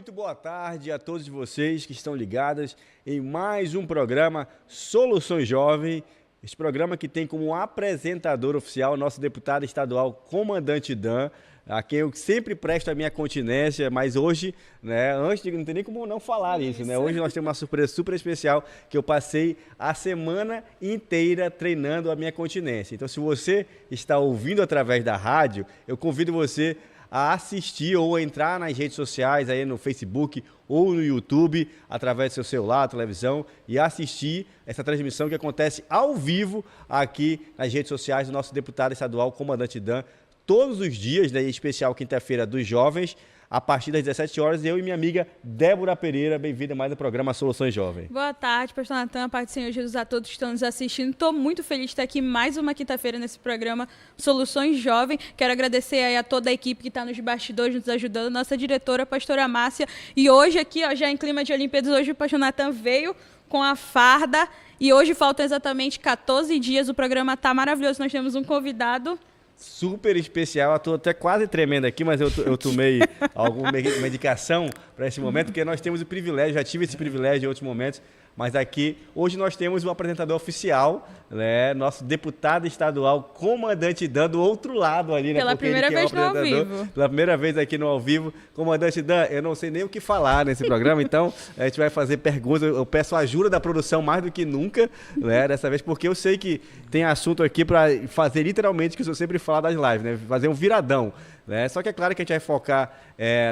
Muito boa tarde a todos vocês que estão ligados em mais um programa Soluções Jovem. Este programa que tem como apresentador oficial nosso deputado estadual, Comandante Dan, a quem eu sempre presto a minha continência, mas hoje, né, antes de não tem nem como não falar isso, né? Hoje nós temos uma surpresa super especial que eu passei a semana inteira treinando a minha continência. Então, se você está ouvindo através da rádio, eu convido você a assistir ou entrar nas redes sociais, aí no Facebook ou no YouTube, através do seu celular, televisão, e assistir essa transmissão que acontece ao vivo aqui nas redes sociais do nosso deputado estadual, Comandante Dan, todos os dias, né, em especial quinta-feira dos jovens, a partir das 17 horas, eu e minha amiga Débora Pereira, bem-vinda mais no programa Soluções Jovem. Boa tarde, pastor Natan, Pai do Senhor Jesus, a todos que estão nos assistindo. Estou muito feliz de estar aqui mais uma quinta-feira nesse programa Soluções Jovem. Quero agradecer aí a toda a equipe que está nos bastidores nos ajudando, nossa diretora, a pastora Márcia. E hoje aqui, ó, já em clima de Olimpíadas, hoje o pastor Natan veio com a farda e hoje faltam exatamente 14 dias. O programa está maravilhoso, nós temos um convidado super especial, eu estou até quase tremendo aqui, mas eu tomei alguma medicação para esse momento, porque nós temos o privilégio, já tive esse privilégio em outros momentos, mas aqui, hoje nós temos um apresentador oficial, né, nosso deputado estadual, Comandante Dan, do outro lado ali, né? Pela primeira vez no ao vivo. Pela primeira vez aqui no ao vivo. Comandante Dan, eu não sei nem o que falar nesse programa, então a gente vai fazer perguntas, eu peço a ajuda da produção mais do que nunca, né, dessa vez, porque eu sei que tem assunto aqui para fazer literalmente o que eu sempre falo das lives, né, fazer um viradão. Né? Só que é claro que a gente vai focar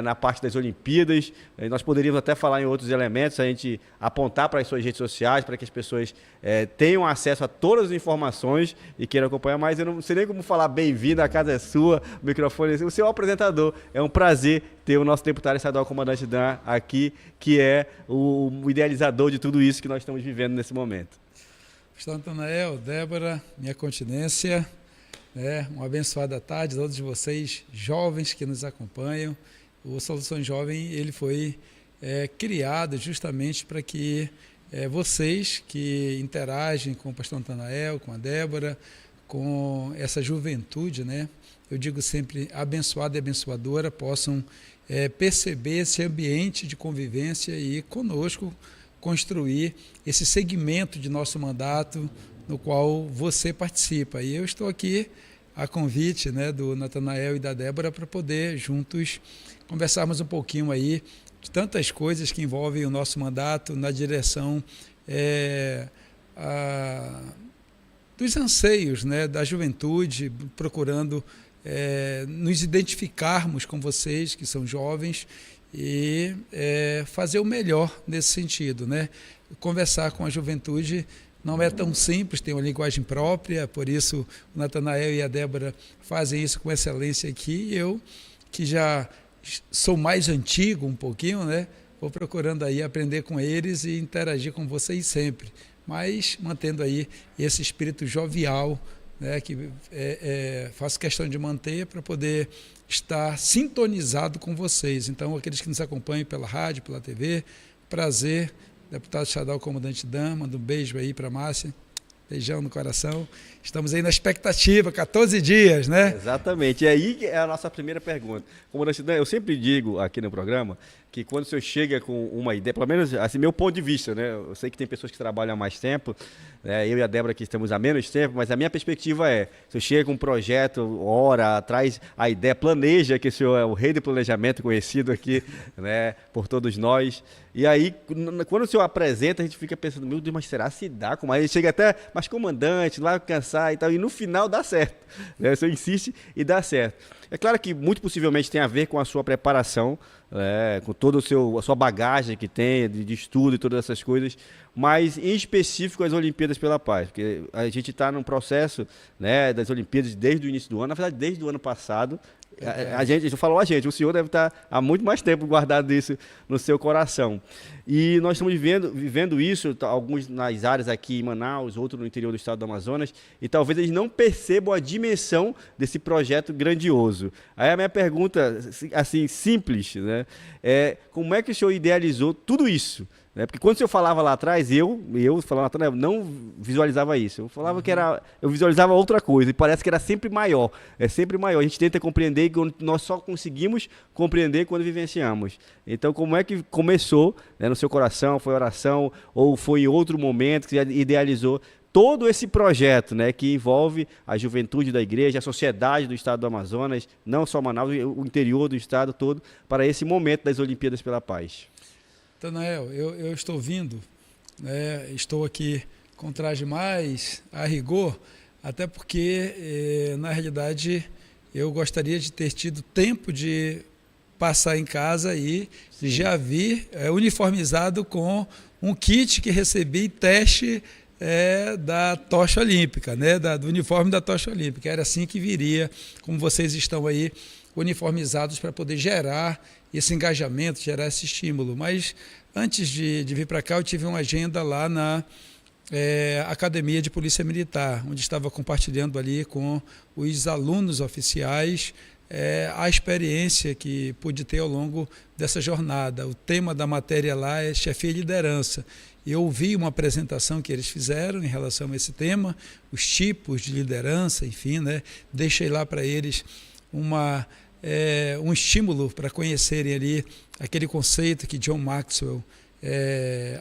na parte das Olimpíadas, nós poderíamos até falar em outros elementos, a gente apontar para as suas redes sociais, para que as pessoas tenham acesso a todas as informações e queiram acompanhar, mas eu não sei nem como falar bem-vindo, a casa é sua, o microfone é seu, o seu apresentador. É um prazer ter o nosso deputado estadual, Comandante Dan, aqui, que é o idealizador de tudo isso que nós estamos vivendo nesse momento. Pastor Natanael, Débora, minha continência, uma abençoada tarde a todos vocês, jovens que nos acompanham. O Soluções Jovem ele foi criado justamente para que vocês que interagem com o pastor Natanael, com a Débora, com essa juventude, né, eu digo sempre abençoada e abençoadora, possam perceber esse ambiente de convivência e conosco construir esse segmento de nosso mandato no qual você participa. E eu estou aqui a convite, né, do Natanael e da Débora para poder juntos conversarmos um pouquinho aí de tantas coisas que envolvem o nosso mandato na direção dos anseios, né, da juventude, procurando nos identificarmos com vocês que são jovens e fazer o melhor nesse sentido, né? Conversar com a juventude não é tão simples, tem uma linguagem própria, por isso o Natanael e a Débora fazem isso com excelência aqui. E eu, que já sou mais antigo um pouquinho, né, vou procurando aí aprender com eles e interagir com vocês sempre, mas mantendo aí esse espírito jovial, né, que faço questão de manter para poder estar sintonizado com vocês. Então, aqueles que nos acompanham pela rádio, pela TV, prazer. Deputado estadual Comandante Dan, manda um beijo aí para a Márcia, beijão no coração. Estamos aí na expectativa, 14 dias, né? Exatamente, e aí é a nossa primeira pergunta. Comandante Dan, eu sempre digo aqui no programa que quando o senhor chega com uma ideia, pelo menos assim, meu ponto de vista, né? Eu sei que tem pessoas que trabalham há mais tempo, né? Eu e a Débora aqui estamos há menos tempo, mas a minha perspectiva é, o senhor chega com um projeto, ora, traz a ideia, planeja, que o senhor é o rei do planejamento conhecido aqui, né, por todos nós, e aí, quando o senhor apresenta, a gente fica pensando, meu Deus, mas será se dá? Como? Aí chega até, mas comandante, não vai cansar e tal, e no final dá certo, né? O senhor insiste e dá certo. É claro que muito possivelmente tem a ver com a sua preparação, com toda a sua bagagem que tem, de estudo e todas essas coisas, mas em específico as Olimpíadas pela Paz, porque a gente está num processo, né, das Olimpíadas desde o início do ano, na verdade desde o ano passado. O senhor deve estar há muito mais tempo guardado isso no seu coração. E nós estamos vivendo isso, alguns nas áreas aqui em Manaus, outros no interior do estado do Amazonas, e talvez eles não percebam a dimensão desse projeto grandioso. Aí a minha pergunta, assim, simples, né, como é que o senhor idealizou tudo isso? Né? Porque quando eu falava lá atrás, eu falava lá atrás, não visualizava isso. Eu falava que eu visualizava outra coisa, e parece que era sempre maior. É sempre maior. A gente tenta compreender, que nós só conseguimos compreender quando vivenciamos. Então, como é que começou, né, no seu coração? Foi oração, ou foi em outro momento que você idealizou todo esse projeto, né, que envolve a juventude da igreja, a sociedade do estado do Amazonas, não só Manaus, o interior do estado todo, para esse momento das Olimpíadas pela Paz? Tanael, eu estou vindo, né, estou aqui com traje mais a rigor, até porque, na realidade, eu gostaria de ter tido tempo de passar em casa e já vir uniformizado com um kit que recebi teste da tocha olímpica, né? Do uniforme da tocha olímpica. Era assim que viria, como vocês estão aí uniformizados para poder gerar esse engajamento, gerar esse estímulo. Mas antes de vir para cá, eu tive uma agenda lá na Academia de Polícia Militar, onde estava compartilhando ali com os alunos oficiais a experiência que pude ter ao longo dessa jornada. O tema da matéria lá é chefia e liderança. Eu ouvi uma apresentação que eles fizeram em relação a esse tema, os tipos de liderança, enfim, né? Deixei lá para eles um estímulo para conhecerem ali aquele conceito que John Maxwell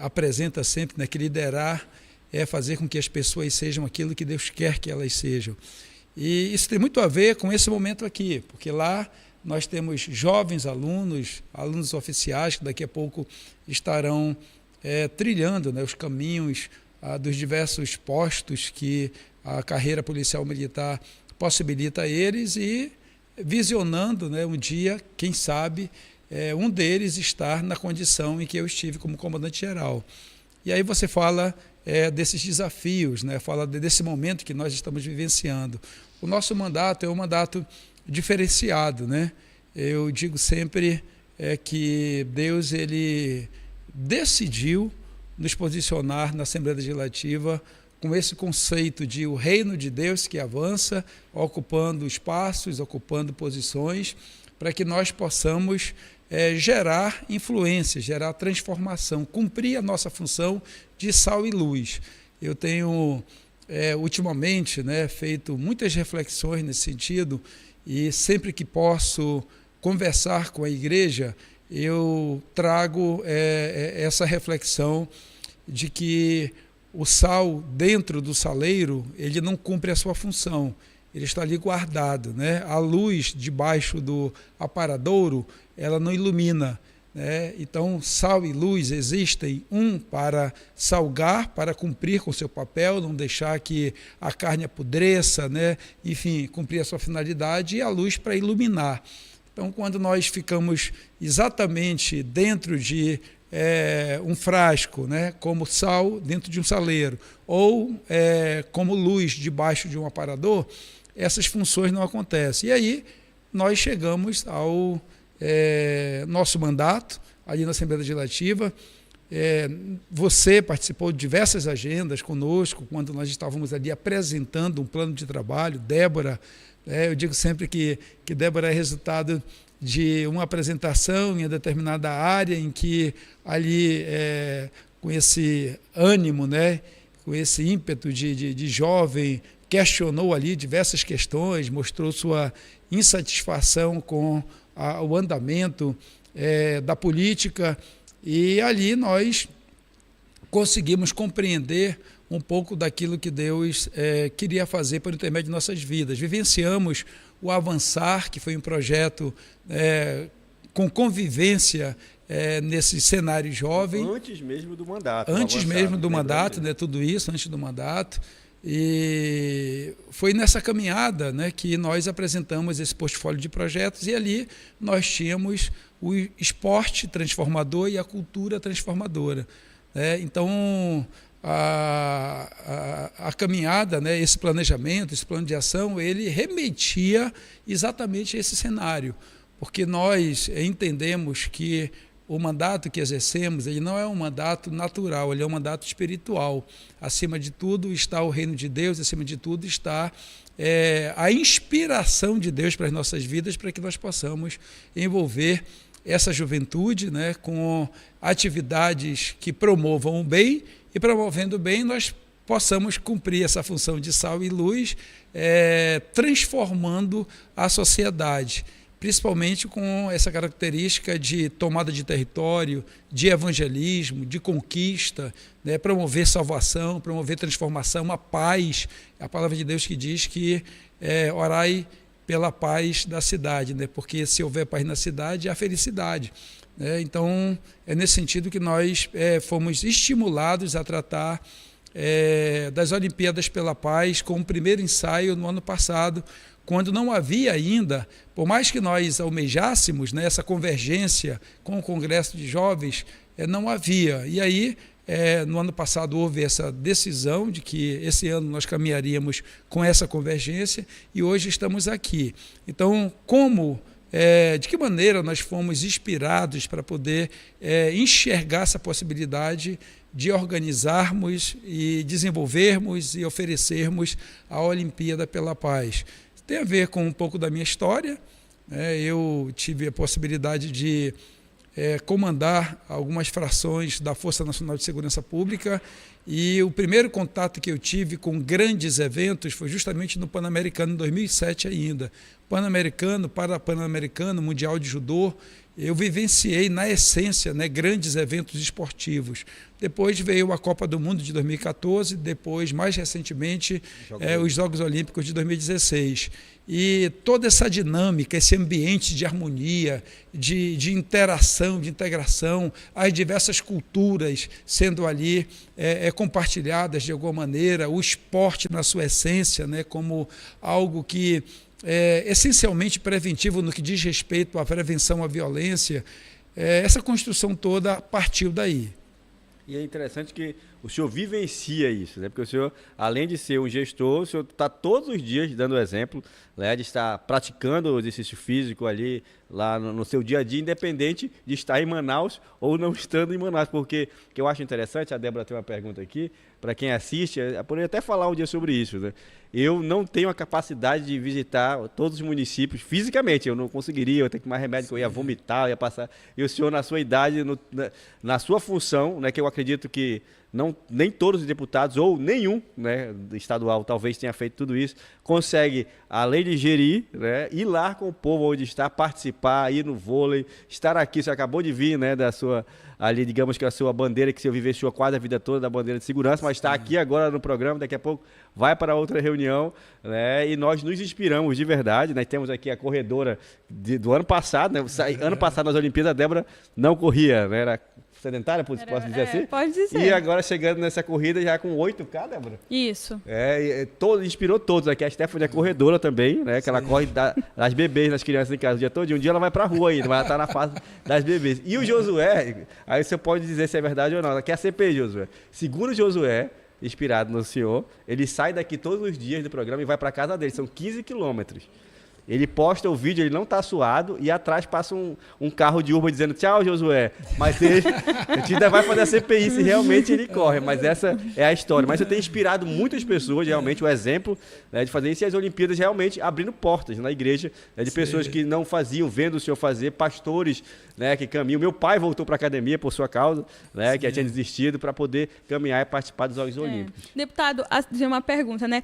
apresenta sempre, né? Que liderar é fazer com que as pessoas sejam aquilo que Deus quer que elas sejam. E isso tem muito a ver com esse momento aqui, porque lá nós temos jovens alunos oficiais, que daqui a pouco estarão trilhando, né, os caminhos dos diversos postos que a carreira policial militar possibilita a eles e visionando, né, um dia, quem sabe, um deles estar na condição em que eu estive como comandante-geral. E aí você fala desses desafios, né, fala desse momento que nós estamos vivenciando. O nosso mandato é um mandato diferenciado, né? Eu digo sempre que Deus ele decidiu nos posicionar na Assembleia Legislativa com esse conceito de o reino de Deus que avança, ocupando espaços, ocupando posições, para que nós possamos gerar influência, gerar transformação, cumprir a nossa função de sal e luz. Eu tenho, ultimamente, né, feito muitas reflexões nesse sentido, e sempre que posso conversar com a igreja, eu trago essa reflexão de que o sal dentro do saleiro, ele não cumpre a sua função, ele está ali guardado, né? A luz debaixo do aparadouro, ela não ilumina, né? Então, sal e luz existem, um para salgar, para cumprir com o seu papel, não deixar que a carne apodreça, né? Enfim, cumprir a sua finalidade, e a luz para iluminar. Então, quando nós ficamos exatamente dentro de um frasco, né, como sal dentro de um saleiro, ou como luz debaixo de um aparador, essas funções não acontecem. E aí nós chegamos ao nosso mandato, ali na Assembleia Legislativa. Você participou de diversas agendas conosco, quando nós estávamos ali apresentando um plano de trabalho. Débora, eu digo sempre que Débora é resultado de uma apresentação em uma determinada área, em que ali, com esse ânimo, né, com esse ímpeto de jovem, questionou ali diversas questões, mostrou sua insatisfação com o andamento da política, e ali nós conseguimos compreender um pouco daquilo que Deus queria fazer por intermédio de nossas vidas. Vivenciamos o Avançar, que foi um projeto com convivência nesse cenário jovem. Antes mesmo do mandato. Antes mesmo do mandato, né, tudo isso, antes do mandato. E foi nessa caminhada, né, que nós apresentamos esse portfólio de projetos, e ali nós tínhamos o esporte transformador e a cultura transformadora. Então, a caminhada, né, esse planejamento, esse plano de ação, ele remetia exatamente a esse cenário, porque nós entendemos que o mandato que exercemos, ele não é um mandato natural, ele é um mandato espiritual. Acima de tudo está o reino de Deus, acima de tudo está a inspiração de Deus para as nossas vidas, para que nós possamos envolver essa juventude, né, com atividades que promovam o bem, e promovendo o bem nós possamos cumprir essa função de sal e luz, transformando a sociedade, principalmente com essa característica de tomada de território, de evangelismo, de conquista, né, promover salvação, promover transformação, a paz. A palavra de Deus que diz que orai pela paz da cidade, né, porque se houver paz na cidade, há felicidade. Então, é nesse sentido que nós fomos estimulados a tratar das Olimpíadas pela Paz com o primeiro ensaio no ano passado, quando não havia ainda, por mais que nós almejássemos, né, essa convergência com o Congresso de Jovens, não havia. E aí, no ano passado, houve essa decisão de que esse ano nós caminharíamos com essa convergência e hoje estamos aqui. Então, de que maneira nós fomos inspirados para poder enxergar essa possibilidade de organizarmos e desenvolvermos e oferecermos a Olimpíada pela Paz? Tem a ver com um pouco da minha história. Eu tive a possibilidade de comandar algumas frações da Força Nacional de Segurança Pública, e o primeiro contato que eu tive com grandes eventos foi justamente no Pan-Americano, em 2007 ainda. Pan-Americano, Pan-Americano, Mundial de Judô, eu vivenciei na essência, né, grandes eventos esportivos. Depois veio a Copa do Mundo de 2014, depois, mais recentemente, os Jogos Olímpicos de 2016. E toda essa dinâmica, esse ambiente de harmonia, de interação, de integração, as diversas culturas sendo ali compartilhadas de alguma maneira, o esporte na sua essência, né, como algo que essencialmente preventivo no que diz respeito à prevenção à violência, essa construção toda partiu daí. E é interessante que o senhor vivencia isso, né? Porque o senhor, além de ser um gestor, o senhor está todos os dias dando exemplo, né, de estar praticando o exercício físico ali, lá no seu dia a dia, independente de estar em Manaus ou não estando em Manaus. Porque o que eu acho interessante, a Débora tem uma pergunta aqui, para quem assiste, eu poderia até falar um dia sobre isso, né? Eu não tenho a capacidade de visitar todos os municípios fisicamente, eu não conseguiria, eu tenho que tomar remédio, que eu ia vomitar, eu ia passar. E o senhor, na sua idade, na sua função, né, que eu acredito que nem todos os deputados, ou nenhum, né, estadual, talvez tenha feito tudo isso, consegue, além de gerir, né, ir lá com o povo onde está, participar, ir no vôlei, estar aqui. Você acabou de vir, né, da sua, ali, digamos que a sua bandeira, que você vivenciou quase a vida toda, da bandeira de segurança, mas está aqui agora no programa, daqui a pouco vai para outra reunião, né, e nós nos inspiramos de verdade. Nós temos aqui a corredora do ano passado, né, ano passado nas Olimpíadas a Débora não corria, né, era sedentária, posso dizer assim? Pode dizer. E agora chegando nessa corrida já com 8K, Débora? Isso. Inspirou todos aqui. A Stephanie é corredora também, né? Que ela corre das bebês, das crianças em casa o dia todo. E um dia ela vai pra rua ainda, mas ela tá na fase das bebês. E o Josué, aí você pode dizer se é verdade ou não. Aqui é a CPI, Josué. Segundo o Josué, inspirado no senhor, ele sai daqui todos os dias do programa e vai pra casa dele. São 15 quilômetros. Ele posta o vídeo, ele não está suado, e atrás passa um carro de Uber dizendo tchau, Josué. Mas a gente ainda vai fazer a CPI se realmente ele corre, mas essa é a história. Mas você tem inspirado muitas pessoas, realmente, o exemplo, né, de fazer isso, e as Olimpíadas realmente abrindo portas na igreja, né, de pessoas que não faziam, vendo o senhor fazer, pastores, né, que caminham. Meu pai voltou para a academia por sua causa, né, que já tinha desistido, para poder caminhar e participar dos Jogos Olímpicos. Deputado, uma pergunta, né?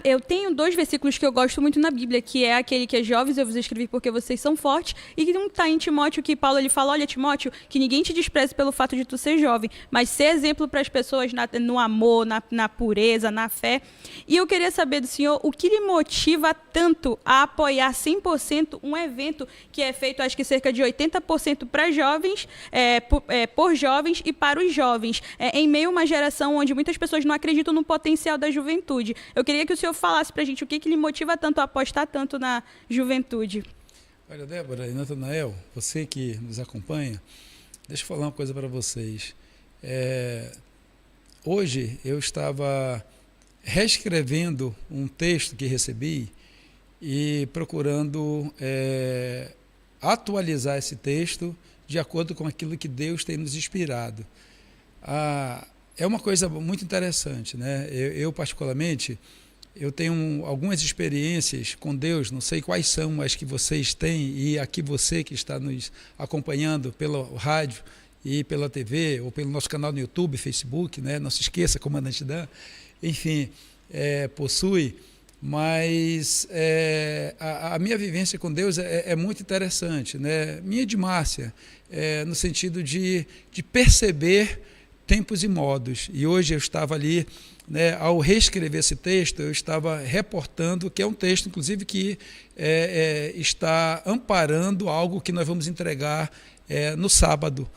Eu tenho 2 versículos que eu gosto muito na Bíblia, que é aquele que é jovens, eu vos escrevi porque vocês são fortes, e que não está em Timóteo, que Paulo ele fala, olha, Timóteo, que ninguém te despreze pelo fato de tu ser jovem, mas ser exemplo para as pessoas no amor, na pureza, na fé. E eu queria saber do senhor o que lhe motiva tanto a apoiar 100% um evento que é feito, acho que cerca de 80% para jovens, por jovens e para os jovens, em meio a uma geração onde muitas pessoas não acreditam no potencial da juventude. Eu queria que o senhor falasse para a gente o que lhe motiva tanto a apostar tanto na juventude. Olha, Débora e Natanael, você que nos acompanha, deixa eu falar uma coisa para vocês. Hoje eu estava reescrevendo um texto que recebi e procurando atualizar esse texto de acordo com aquilo que Deus tem nos inspirado. É uma coisa muito interessante, né? Eu particularmente, eu tenho algumas experiências com Deus, não sei quais são as que vocês têm, e aqui você que está nos acompanhando pelo rádio e pela TV, ou pelo nosso canal no YouTube, Facebook, né? Não se esqueça, Comandante Dan, enfim, possui, mas a minha vivência com Deus é muito interessante, né? Minha de Márcia, no sentido de perceber tempos e modos, e hoje eu estava ali, né, ao reescrever esse texto, eu estava reportando, que é um texto, inclusive, que está amparando algo que nós vamos entregar no sábado,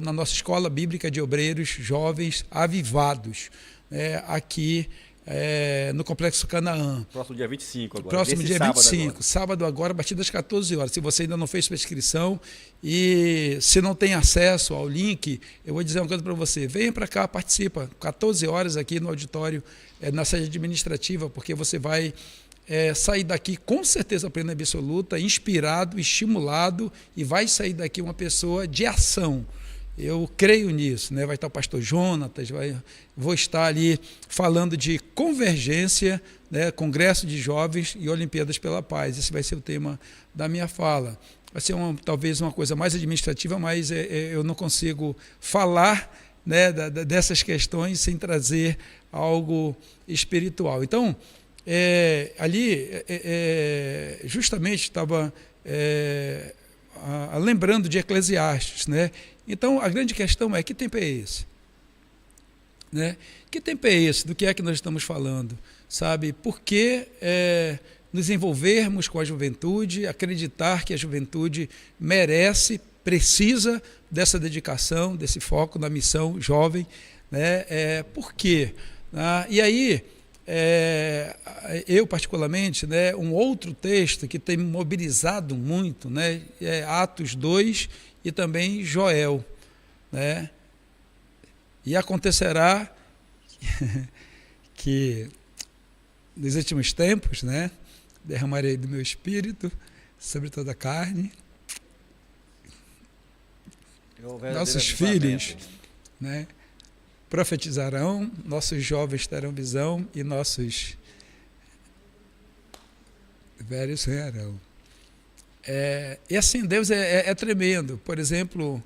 na nossa Escola Bíblica de Obreiros Jovens Avivados, aqui no Complexo Canaã. Próximo dia 25 agora. Próximo dia 25, agora. Sábado agora, a partir das 14 horas. Se você ainda não fez sua inscrição e se não tem acesso ao link, eu vou dizer uma coisa para você. Venha para cá, participa. 14 horas aqui no auditório, na sede administrativa, porque você vai sair daqui com certeza plena e absoluta, inspirado, estimulado, e vai sair daqui uma pessoa de ação. Eu creio nisso, né? Vai estar o pastor Jonatas, vou estar ali falando de convergência, né? Congresso de Jovens e Olimpíadas pela Paz. Esse vai ser o tema da minha fala. Vai ser talvez uma coisa mais administrativa, mas eu não consigo falar, né, dessas questões sem trazer algo espiritual. Então, ali, justamente estava lembrando de Eclesiastes, né? Então, a grande questão é, que tempo é esse? Né? Que tempo é esse? Do que é que nós estamos falando? Sabe? Por que nos envolvermos com a juventude, acreditar que a juventude merece, precisa dessa dedicação, desse foco na missão jovem? Né? Por quê? E aí, eu particularmente, né, um outro texto que tem me mobilizado muito, né, é Atos 2 e também Joel, né? E acontecerá que nos últimos tempos, né, derramarei do meu espírito sobre toda a carne. Nossos filhos, né, profetizarão, nossos jovens terão visão e nossos velhos sonharão. E assim, Deus é tremendo. Por exemplo,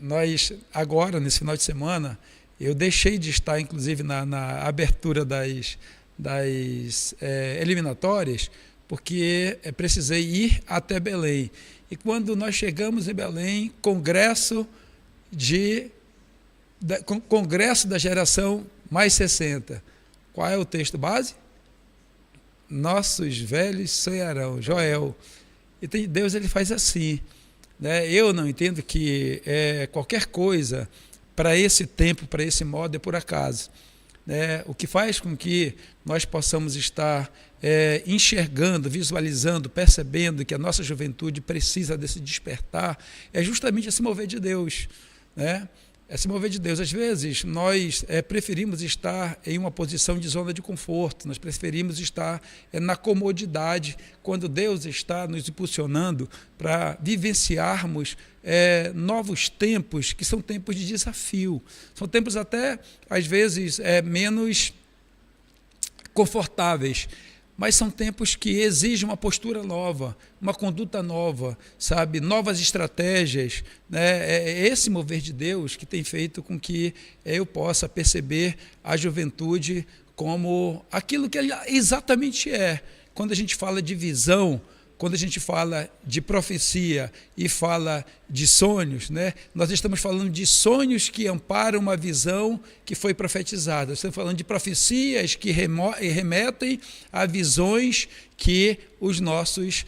nós agora, nesse final de semana, eu deixei de estar, inclusive, na abertura das eliminatórias, porque precisei ir até Belém. E quando nós chegamos em Belém, Congresso da geração mais 60. Qual é o texto base? Nossos velhos sonharão, Joel. E Deus, ele faz assim, né? Eu não entendo que qualquer coisa para esse tempo, para esse modo, é por acaso, né? O que faz com que nós possamos estar enxergando, visualizando, percebendo que a nossa juventude precisa desse despertar é justamente esse mover de Deus, né? Se mover de Deus. Às vezes, nós preferimos estar em uma posição de zona de conforto, nós preferimos estar na comodidade, quando Deus está nos impulsionando para vivenciarmos novos tempos, que são tempos de desafio. São tempos até, às vezes, menos confortáveis, mas são tempos que exigem uma postura nova, uma conduta nova, sabe? Novas estratégias, né? É esse mover de Deus que tem feito com que eu possa perceber a juventude como aquilo que ela exatamente é. Quando a gente fala de visão, quando a gente fala de profecia e fala de sonhos, né, nós estamos falando de sonhos que amparam uma visão que foi profetizada. Estamos falando de profecias que remetem a visões que os nossos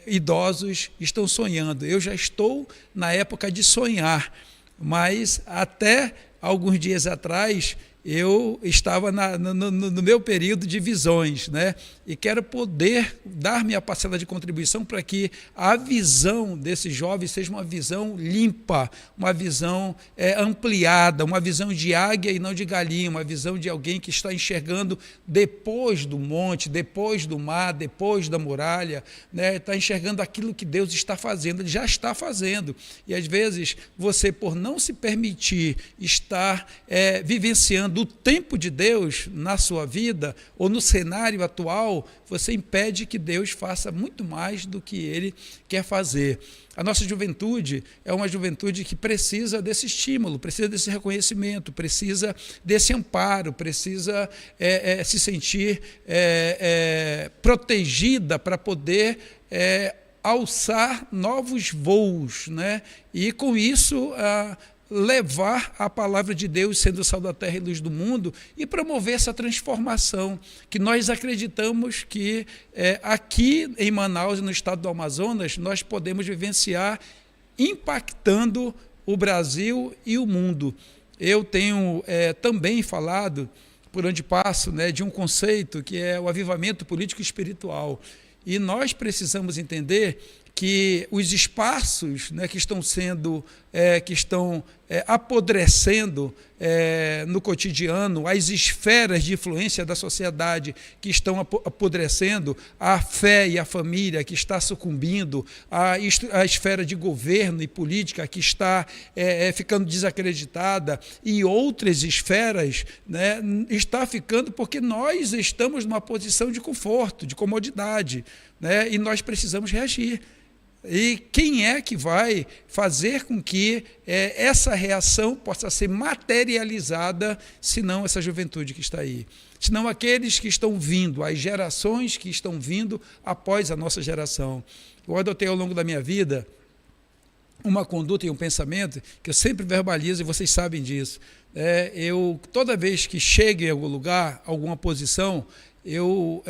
idosos estão sonhando. Eu já estou na época de sonhar, mas até alguns dias atrás eu estava no meu período de visões, né? E quero poder dar minha parcela de contribuição para que a visão desses jovens seja uma visão limpa, uma visão ampliada, uma visão de águia e não de galinha, uma visão de alguém que está enxergando depois do monte, depois do mar, depois da muralha, né? Está enxergando aquilo que Deus está fazendo, Ele já está fazendo. E às vezes você, por não se permitir estar vivenciando negligenciando o tempo de Deus na sua vida ou no cenário atual, você impede que Deus faça muito mais do que Ele quer fazer. A nossa juventude é uma juventude que precisa desse estímulo, precisa desse reconhecimento, precisa desse amparo, precisa se sentir protegida para poder alçar novos voos, né? E com isso levar a palavra de Deus, sendo sal da terra e luz do mundo, e promover essa transformação que nós acreditamos que aqui em Manaus, no estado do Amazonas, nós podemos vivenciar, impactando o Brasil e o mundo. Eu tenho também falado, por onde passo, né, de um conceito que é o avivamento político e espiritual. E nós precisamos entender que os espaços, né, que estão apodrecendo no cotidiano, as esferas de influência da sociedade que estão apodrecendo, a fé e a família que está sucumbindo, a esfera de governo e política que está ficando desacreditada, e outras esferas, né, está ficando porque nós estamos numa posição de conforto, de comodidade, né, e nós precisamos reagir. E quem é que vai fazer com que essa reação possa ser materializada, se não essa juventude que está aí? Se não aqueles que estão vindo, as gerações que estão vindo após a nossa geração. Eu adotei ao longo da minha vida uma conduta e um pensamento que eu sempre verbalizo, e vocês sabem disso. Eu, toda vez que chego em algum lugar, alguma posição, eu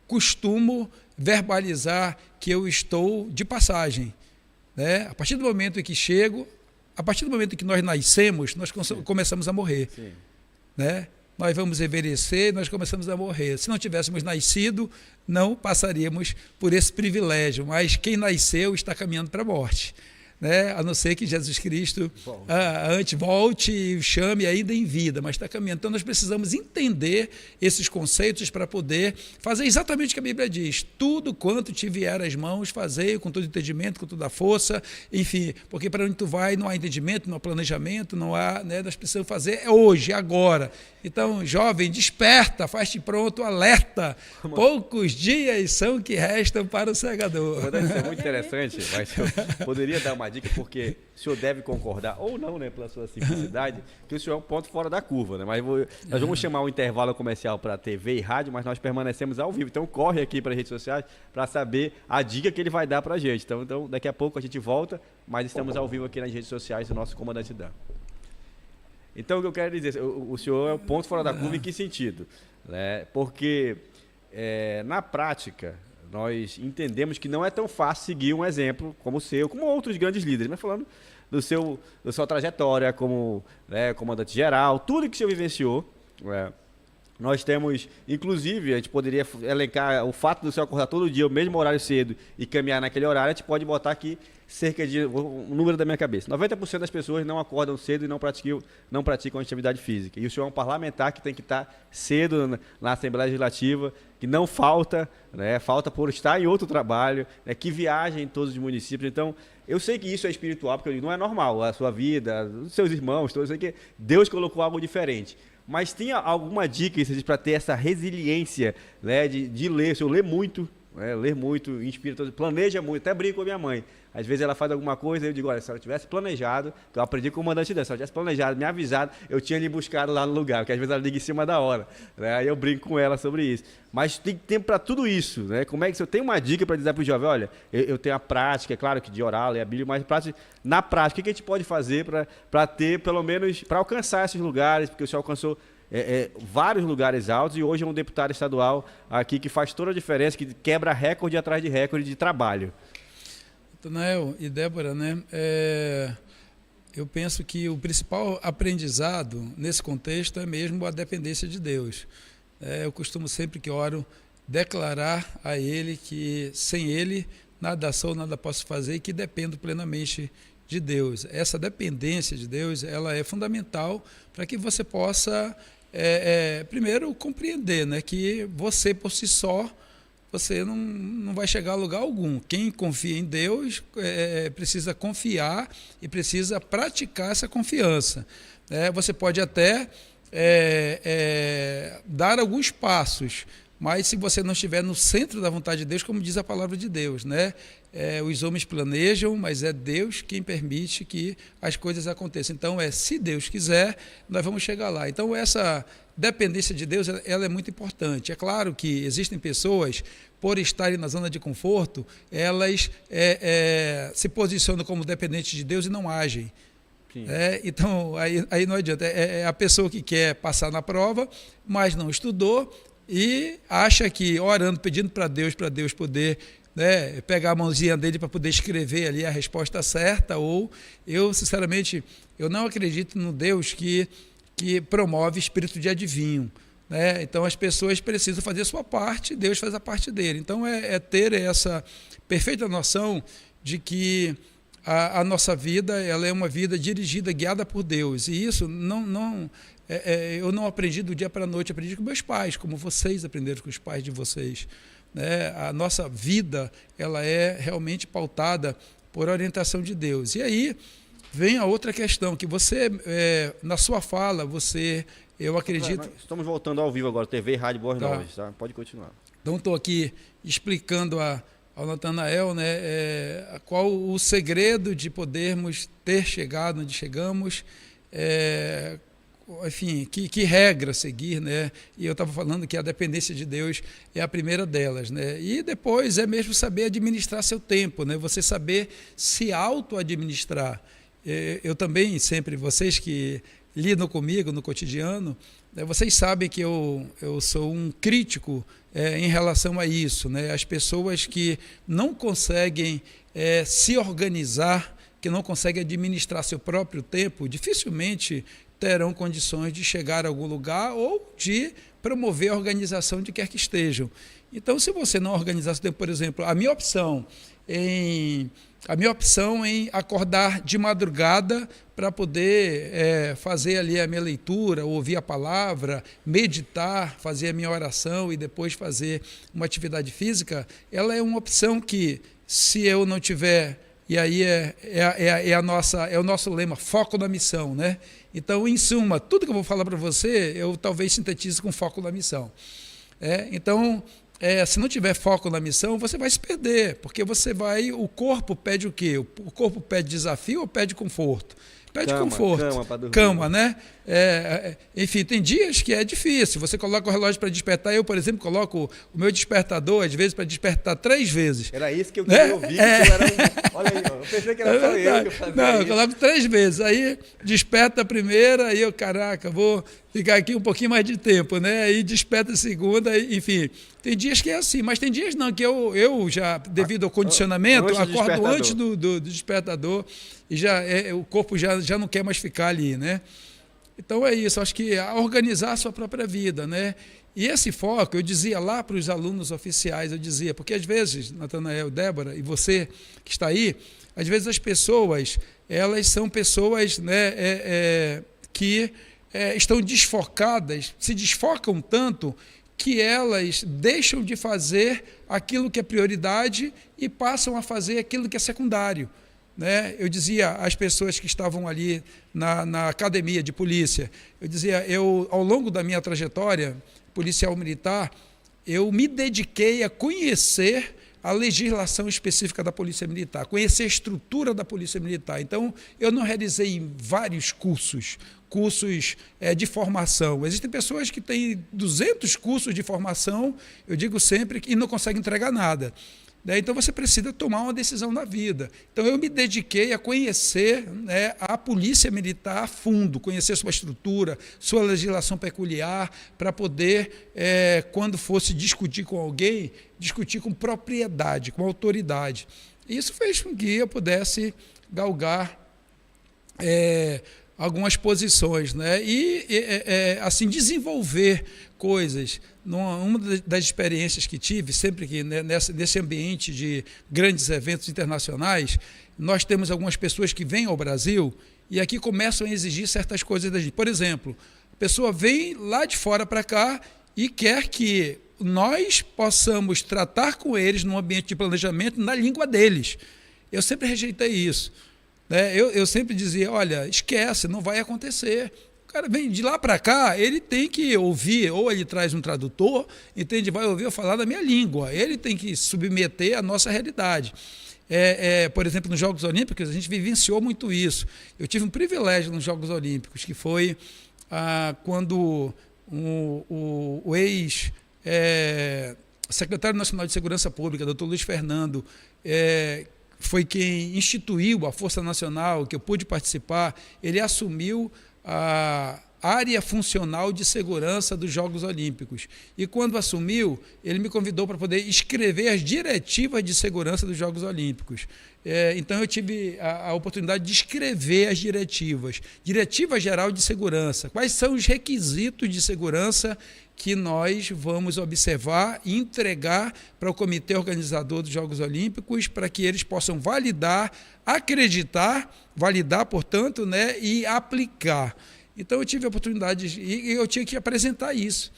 costumo verbalizar que eu estou de passagem, né? A partir do momento em que chego, a partir do momento em que nós nascemos, nós começamos a morrer, né? Nós vamos envelhecer, nós começamos a morrer. Se não tivéssemos nascido, não passaríamos por esse privilégio, mas quem nasceu está caminhando para a morte, né? A não ser que Jesus Cristo antes volte e o chame ainda em vida, mas está caminhando. Então nós precisamos entender esses conceitos para poder fazer exatamente o que a Bíblia diz: tudo quanto te vier às mãos, fazei com todo entendimento, com toda a força, enfim, porque para onde tu vai não há entendimento, não há planejamento, não há, né? Nós precisamos fazer hoje, agora. Então, jovem, desperta, faz-te pronto, alerta. Poucos dias são que restam para o segador. Isso é muito interessante, mas eu poderia dar uma dica, porque o senhor deve concordar, ou não, né, pela sua simplicidade, que o senhor é um ponto fora da curva, né? Mas nós vamos chamar um intervalo comercial para TV e rádio, mas nós permanecemos ao vivo. Então, corre aqui para as redes sociais para saber a dica que ele vai dar para a gente. Então, daqui a pouco a gente volta, mas estamos ao vivo aqui nas redes sociais do nosso comandante Dan. Então, o que eu quero dizer, o senhor é um ponto fora da curva em que sentido? Né? Porque, na prática, nós entendemos que não é tão fácil seguir um exemplo como o seu, como outros grandes líderes, mas falando da sua trajetória como, né, comandante geral, tudo que o senhor vivenciou. Nós temos, inclusive, a gente poderia elencar o fato do senhor acordar todo dia, o mesmo horário cedo, e caminhar naquele horário. A gente pode botar aqui cerca de, o número da minha cabeça, 90% das pessoas não acordam cedo e não praticam atividade física. E o senhor é um parlamentar que tem que estar cedo na Assembleia Legislativa, que não falta, né, falta por estar em outro trabalho, né, que viaja em todos os municípios. Então, eu sei que isso é espiritual, porque não é normal, a sua vida, os seus irmãos, eu sei que Deus colocou algo diferente. Mas tem alguma dica para ter essa resiliência, né, de ler? O senhor lê muito, ler muito, inspira, planeja muito, até brinco com a minha mãe. Às vezes ela faz alguma coisa e eu digo: olha, se ela tivesse planejado, que eu aprendi com o comandante dela, se ela tivesse planejado, me avisado, eu tinha lhe buscado lá no lugar, porque às vezes ela liga em cima da hora, né? Aí eu brinco com ela sobre isso. Mas tem tempo para tudo isso, né? Como é que, se eu tenho uma dica para dizer para o jovem: olha, eu tenho a prática, é claro que de orar, ler a Bíblia, mas na prática, o que a gente pode fazer para ter, pelo menos, para alcançar esses lugares, porque o senhor alcançou vários lugares altos e hoje é um deputado estadual aqui que faz toda a diferença, que quebra recorde atrás de recorde de trabalho. Natanael e Débora, né? Eu penso que o principal aprendizado nesse contexto é mesmo a dependência de Deus. Eu costumo sempre que oro declarar a Ele que sem Ele nada sou, nada posso fazer, e que dependo plenamente de Deus. Essa dependência de Deus, ela é fundamental para que você possa, primeiro, compreender, né, que você por si só, você não vai chegar a lugar algum. Quem confia em Deus precisa confiar e precisa praticar essa confiança. Você pode até dar alguns passos, mas se você não estiver no centro da vontade de Deus, como diz a palavra de Deus, né? Os homens planejam, mas é Deus quem permite que as coisas aconteçam. Então, se Deus quiser, nós vamos chegar lá. Então, essa dependência de Deus, ela é muito importante. É claro que existem pessoas, por estarem na zona de conforto, elas se posicionam como dependentes de Deus e não agem. Então, aí não adianta. É a pessoa que quer passar na prova, mas não estudou e acha que orando, pedindo para Deus poder, né, pegar a mãozinha dele para poder escrever ali a resposta certa, ou eu, sinceramente, eu não acredito no Deus que promove espírito de adivinho. Né? Então, as pessoas precisam fazer a sua parte, Deus faz a parte dele. Então, ter essa perfeita noção de que a nossa vida ela é uma vida dirigida, guiada por Deus. E isso eu não aprendi do dia para a noite, aprendi com meus pais, como vocês aprenderam com os pais de vocês. Né? A nossa vida ela é realmente pautada por orientação de Deus. E aí vem a outra questão, que você, na sua fala, eu acredito... Estamos voltando ao vivo agora, TV e Rádio Boas Novas, tá? Pode continuar. Então, estou aqui explicando ao Natanael, né, qual o segredo de podermos ter chegado onde chegamos, enfim, que regra seguir, né? E eu estava falando que a dependência de Deus é a primeira delas, né? E depois é mesmo saber administrar seu tempo, né? Você saber se auto-administrar. Eu também, sempre, vocês que lidam comigo no cotidiano, vocês sabem que eu sou um crítico em relação a isso, né? As pessoas que não conseguem se organizar, que não conseguem administrar seu próprio tempo, dificilmente terão condições de chegar a algum lugar ou de promover a organização de quer que estejam. Então, se você não organizar seu tempo, por exemplo, a minha opção em acordar de madrugada para poder fazer ali a minha leitura, ouvir a palavra, meditar, fazer a minha oração e depois fazer uma atividade física, ela é uma opção que, se eu não tiver, e aí é o nosso lema, foco na missão, né? Então, em suma, tudo que eu vou falar para você, eu talvez sintetize com foco na missão. Então, se não tiver foco na missão, você vai se perder, porque o corpo pede o quê? O corpo pede desafio ou pede conforto? Pede conforto. Cama para dormir. Cama, né? Enfim, tem dias que é difícil. Você coloca o relógio para despertar. Eu, por exemplo, coloco o meu despertador, às vezes, para despertar 3 vezes. Era isso que eu queria ouvir. Olha aí, ó, eu pensei que era só eu que fazia. Não, eu coloco 3 vezes. Aí desperta a primeira, aí eu, caraca, vou ficar aqui um pouquinho mais de tempo, né? Aí desperta a segunda, enfim. Tem dias que é assim, mas tem dias não, que eu já, devido ao condicionamento, acordo antes do despertador e o corpo já não quer mais ficar ali, né? Então é isso, acho que organizar a sua própria vida, né? E esse foco, eu dizia lá para os alunos oficiais, porque às vezes, Natanael, Débora, e você que está aí, às vezes as pessoas, elas são pessoas, né, que estão desfocadas, se desfocam tanto que elas deixam de fazer aquilo que é prioridade e passam a fazer aquilo que é secundário. Né? Eu dizia às pessoas que estavam ali na academia de polícia, eu dizia, ao longo da minha trajetória policial militar, eu me dediquei a conhecer a legislação específica da Polícia Militar, conhecer a estrutura da Polícia Militar. Então, eu não realizei vários cursos de formação. Existem pessoas que têm 200 cursos de formação, eu digo sempre, e não conseguem entregar nada. Então, você precisa tomar uma decisão na vida. Então, eu me dediquei a conhecer, né, a Polícia Militar a fundo, conhecer sua estrutura, sua legislação peculiar, para poder, quando fosse discutir com alguém, discutir com propriedade, com autoridade. Isso fez com que eu pudesse galgar algumas posições, né? E assim, desenvolver coisas. Uma das experiências que tive, sempre que nesse ambiente de grandes eventos internacionais, nós temos algumas pessoas que vêm ao Brasil e aqui começam a exigir certas coisas da gente. Por exemplo, a pessoa vem lá de fora para cá e quer que nós possamos tratar com eles num ambiente de planejamento na língua deles. Eu sempre rejeitei isso. Eu sempre dizia, olha, esquece, não vai acontecer. cara vem de lá para cá, ele tem que ouvir, ou ele traz um tradutor, entende? Vai ouvir eu falar da minha língua. Ele tem que submeter à nossa realidade. Por exemplo, nos Jogos Olímpicos, a gente vivenciou muito isso. Eu tive um privilégio nos Jogos Olímpicos, que foi quando o ex-secretário nacional de Segurança Pública, doutor Luiz Fernando, foi quem instituiu a Força Nacional, que eu pude participar. Ele assumiu a área funcional de segurança dos Jogos Olímpicos. E quando assumiu, ele me convidou para poder escrever as diretivas de segurança dos Jogos Olímpicos. Então eu tive a oportunidade de escrever as diretivas. Diretiva Geral de Segurança. Quais são os requisitos de segurança que nós vamos observar e entregar para o comitê organizador dos Jogos Olímpicos, para que eles possam validar, acreditar, validar, portanto, né, e aplicar. Então eu tive a oportunidade e eu tinha que apresentar isso,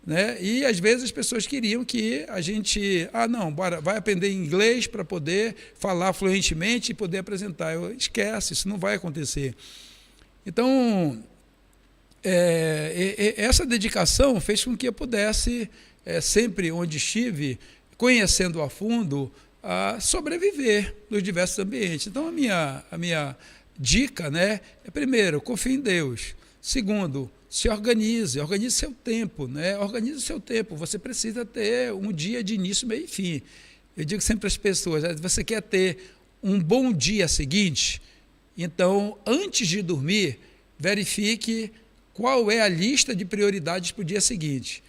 né? E às vezes as pessoas queriam que a gente, vai aprender inglês para poder falar fluentemente e poder apresentar. Esquece, isso não vai acontecer. Então, essa dedicação fez com que eu pudesse, sempre onde estive, conhecendo a fundo, sobreviver nos diversos ambientes. Então, a minha dica, né, primeiro, confie em Deus. Segundo, se organize seu tempo, né? Organize o seu tempo. Você precisa ter um dia de início, meio e fim. Eu digo sempre para as pessoas, você quer ter um bom dia seguinte? Então, antes de dormir, verifique qual é a lista de prioridades para o dia seguinte.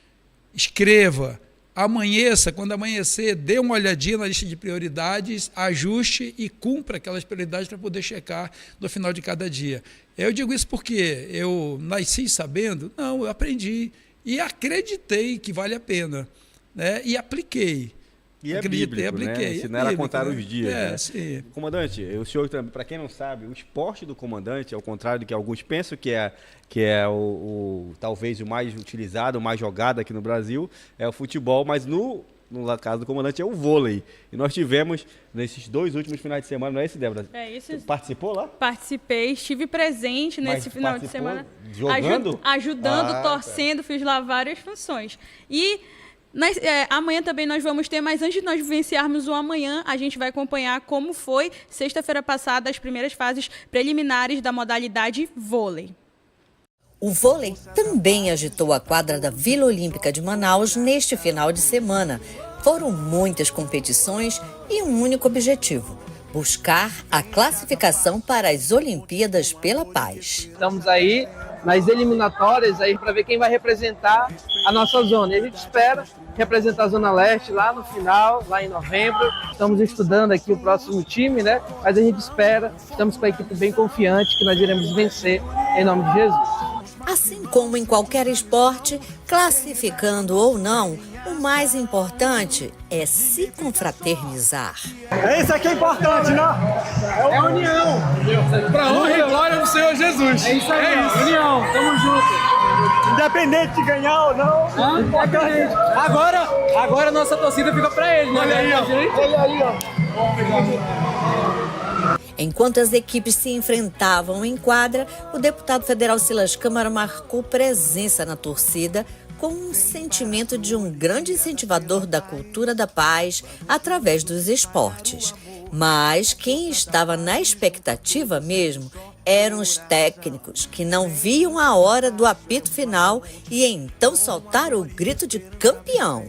Escreva, amanheça, quando amanhecer, dê uma olhadinha na lista de prioridades, ajuste e cumpra aquelas prioridades para poder checar no final de cada dia. Eu digo isso porque eu nasci sabendo? Não, eu aprendi e acreditei que vale a pena, né? E apliquei. E bíblico, apliquei, né? Ensinar a contar os dias. Né? Sim. Comandante, o senhor também, para quem não sabe, o esporte do comandante, ao contrário do que alguns pensam que é talvez o mais utilizado, o mais jogado aqui no Brasil, é o futebol, mas no caso do comandante é o vôlei. E nós tivemos nesses 2 últimos finais de semana, não é isso, Débora? É isso. Você participou lá? Participei, estive presente nesse final de semana. Jogando? Ajudando, torcendo, fiz lá várias funções. E amanhã também nós vamos ter, mas antes de nós vivenciarmos o amanhã, a gente vai acompanhar como foi sexta-feira passada as primeiras fases preliminares da modalidade vôlei. O vôlei também agitou a quadra da Vila Olímpica de Manaus neste final de semana. Foram muitas competições e um único objetivo: buscar a classificação para as Olimpíadas pela Paz. Estamos aí nas eliminatórias aí para ver quem vai representar a nossa zona. E a gente espera representar a Zona Leste lá no final, lá em novembro. Estamos estudando aqui o próximo time, né? Mas a gente espera, estamos com a equipe bem confiante que nós iremos vencer em nome de Jesus. Assim como em qualquer esporte, classificando ou não, o mais importante é se confraternizar. Isso aqui é importante, não? É união. Para honra e glória do Senhor Jesus. É isso aí, união. Tamo junto. Independente de ganhar ou não. Independente. Agora a nossa torcida fica para ele, né? Olha aí, ó. Olha aí, ó. Enquanto as equipes se enfrentavam em quadra, o deputado federal Silas Câmara marcou presença na torcida com um sentimento de um grande incentivador da cultura da paz através dos esportes. Mas quem estava na expectativa mesmo eram os técnicos, que não viam a hora do apito final e então soltaram o grito de campeão.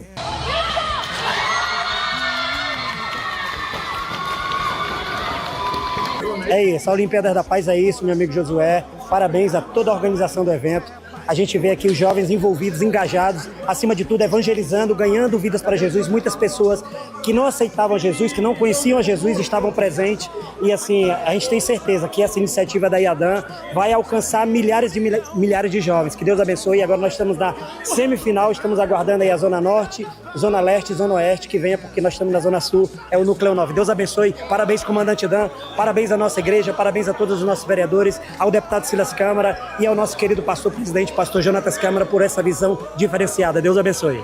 É isso, a Olimpíadas da Paz é isso, meu amigo Josué. Parabéns a toda a organização do evento. A gente vê aqui os jovens envolvidos, engajados, acima de tudo evangelizando, ganhando vidas para Jesus. Muitas pessoas que não aceitavam Jesus, que não conheciam a Jesus, estavam presentes. E assim, a gente tem certeza que essa iniciativa da IADAM vai alcançar milhares de jovens. Que Deus abençoe. E agora nós estamos na semifinal, estamos aguardando aí a Zona Norte, Zona Leste e Zona Oeste, que venha, porque nós estamos na Zona Sul, é o Núcleo 9. Deus abençoe. Parabéns, comandante Dan. Parabéns à nossa igreja, parabéns a todos os nossos vereadores, ao deputado Silas Câmara e ao nosso querido pastor presidente, pastor Jonatas Câmara, por essa visão diferenciada. Deus abençoe.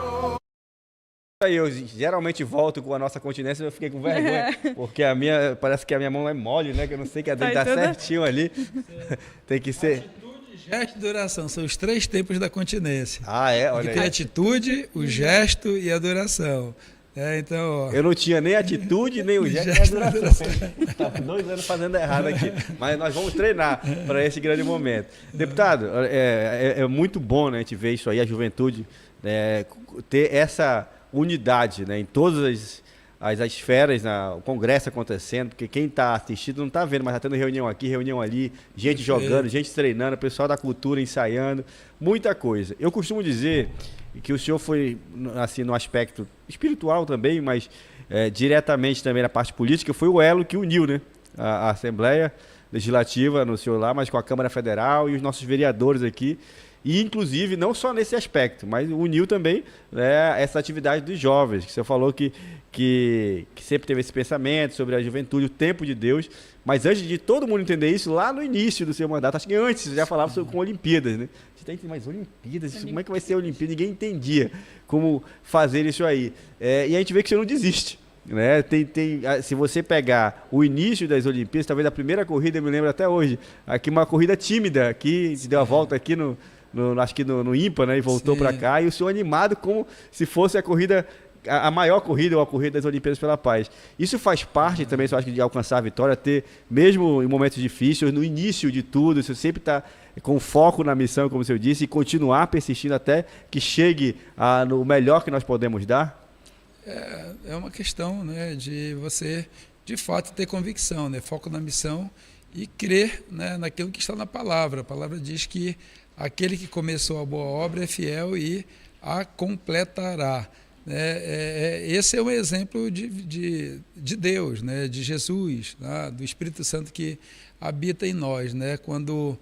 Eu geralmente volto com a nossa continência, eu fiquei com vergonha, porque parece que a minha mão é mole, né? Que eu não sei que a dele tá certinho ali. Tem que ser. Gesto e adoração são os 3 tempos da continência. Ah, é? Olha Tem a aí. atitude, o gesto e a adoração. Então, ó, Eu não tinha nem atitude, nem o gesto, nem a adoração. Estava 2 anos fazendo errado aqui. Mas nós vamos treinar para esse grande momento. Deputado, é muito bom, né, a gente ver isso aí, a juventude, né, ter essa unidade, né, em todas as esferas, o congresso acontecendo, porque quem está assistindo não está vendo, mas está tendo reunião aqui, reunião ali, gente jogando, gente treinando, pessoal da cultura ensaiando, muita coisa. Eu costumo dizer que o senhor foi, assim, no aspecto espiritual também, mas diretamente também na parte política, foi o elo que uniu, né, a Assembleia Legislativa no senhor lá, mas com a Câmara Federal e os nossos vereadores aqui. E, inclusive, não só nesse aspecto, mas uniu também, né, essa atividade dos jovens, que você falou que sempre teve esse pensamento sobre a juventude, o tempo de Deus. Mas antes de todo mundo entender isso, lá no início do seu mandato, acho que antes você já falava com Olimpíadas, né? Você tem que ter mais Olimpíadas, como é que vai ser a Olimpíada? Ninguém entendia como fazer isso aí. E a gente vê que você não desiste. Né? Se você pegar o início das Olimpíadas, talvez a primeira corrida, eu me lembro até hoje, aqui uma corrida tímida, que se deu a volta aqui acho que no IMPA, né? E voltou para cá, e o senhor animado como se fosse a corrida, a maior corrida ou a corrida das Olimpíadas pela Paz. Isso faz parte também, eu acho, de alcançar a vitória, ter, mesmo em momentos difíceis, no início de tudo, você sempre está com foco na missão, como o senhor disse, e continuar persistindo até que chegue no melhor que nós podemos dar? É uma questão, né, de você, de fato, ter convicção, né, foco na missão e crer, né, naquilo que está na palavra. A palavra diz que aquele que começou a boa obra é fiel e a completará. Esse é um exemplo de Deus, né, de Jesus, né, do Espírito Santo que habita em nós. Né? Quando